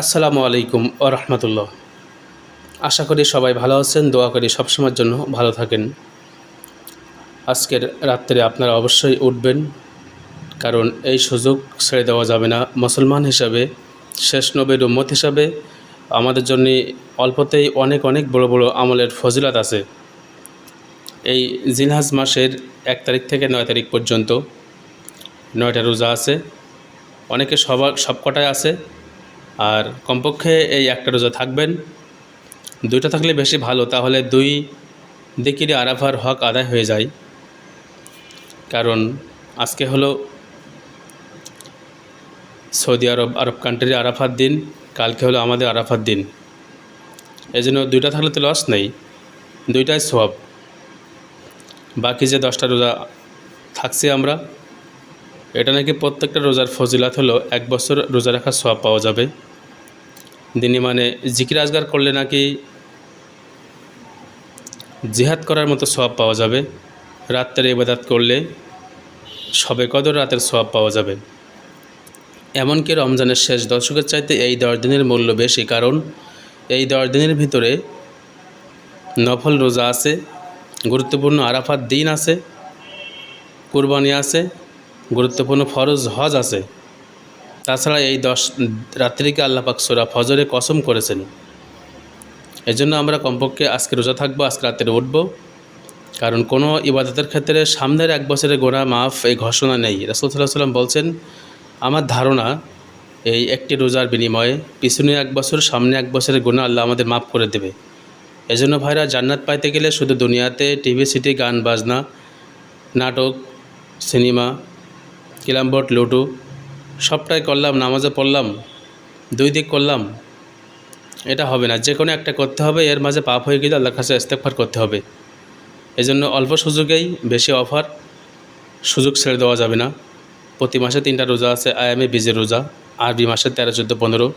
আসসালামু আলাইকুম ওয়া রাহমাতুল্লাহ। আশা করি সবাই ভালো আছেন, দোয়া করি সবসময়ের জন্য ভালো থাকেন। আজকের রাত্রে আপনারা অবশ্যই উঠবেন, কারণ এই সুযোগ ছেড়ে দেওয়া যাবে না। মুসলমান হিসাবে, শেষ নবীর উম্মত হিসাবে আমাদের জন্য অল্পতেই অনেক অনেক বড় বড় আমলের ফজিলত আছে। এই জিলহজ মাসের 1 তারিখ থেকে 9 তারিখ পর্যন্ত 9টা রোজা আছে। অনেকে সবকটাই আছে, আর কমপক্ষে এই একটা রোজা থাকবেন। 2টা থাকলে বেশি ভালো, তাহলে 2 দিকেরই আরাফার হক আদায় হয়ে যায়। কারণ আজকে হলো সৌদি আরব কান্ট্রির আরাফার দিন, কালকে হলো আমাদের আরাফার দিন। এজন্য 2টা থাকলে তো লস নেই, 2টাই সওয়াব। বাকি যে 10টা রোজা থাকছি আমরা, এটা নাকি প্রত্যেকটা রোজার ফজিলত হলো 1 বছর রোজা রাখার সওয়াব পাওয়া যাবে। দিনই মানে জিকির আজগার করলে নাকি জিহাদ করার মতো সওয়াব পাওয়া যাবে। রাতের ইবাদত করলে শবে কদর রাতের সওয়াব পাওয়া যাবে। এমনকি রমজানের শেষ দশকের চাইতে এই 10 দিনের মূল্য বেশি, কারণ এই 10 দিনের ভিতরে নফল রোজা আছে, গুরুত্বপূর্ণ আরাফাত দিন আছে, কুরবানি আছে, গুরুত্বপূর্ণ ফরজ হজ আছে। তাছাড়া এই 10 রাত্রিকে আল্লাহ পাক সূরা ফজরে কসম করেছেন। এজন্য আমরা কমপক্ষে আজকে রোজা থাকবো, আজকে রাত্রে উঠব। কারণ কোনো ইবাদতের ক্ষেত্রে সামনের 1 বছরের গোনা মাফ এই ঘোষণা নেই। রাসূল সাল্লাল্লাহু আলাইহি ওয়াসাল্লাম বলছেন, আমার ধারণা এই একটি রোজার বিনিময়ে পিছনে 1 বছর, সামনে 1 বছরের গুনাহ আল্লাহ আমাদের মাফ করে দেবে। এজন্য ভাইরা, জান্নাত পাইতে গেলে শুধু দুনিয়াতে টিভি সিটি, গান বাজনা, নাটক, সিনেমা, ক্যারামবোর্ড, লুডো সবটাই করলাম, নামাজে পড়লাম, 2 দিক করলাম, এটা হবে না। যে কোনো একটা করতে হবে, এর মাঝে পাপ হয়ে গেলে আল্লাহর কাছে ইস্তেগফার করতে হবে। এজন্য অল্প সুযোগেই বেশি অফার, সুযোগ ছেড়ে দেওয়া যাবে না। প্রতি মাসে 3টা রোজা আছে, আয়ামে বীজের রোজা, আরবি মাসের 13, 14, 15।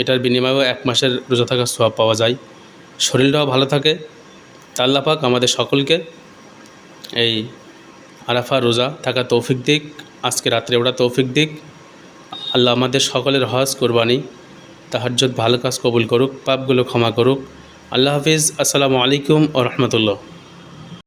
এটার বিনিময়েও 1 মাসের রোজা থাকার সওয়াব পাওয়া যায়। শরীরটাও ভালো থাকে। আল্লাহ পাক আমাদের সকলকে এই আরাফা রোজা থাকা তৌফিক দিক, আজকে রাত্রে ওটা তৌফিক দিক। আল্লাহ আমাদের সকলের হজ, কুরবানি, তাহাজ্জুদ ভালো কাজ কবুল করুক, পাপগুলো ক্ষমা করুক। আল্লাহ হাফিজ। আসসালামু আলাইকুম ওয়া রাহমাতুল্লাহ।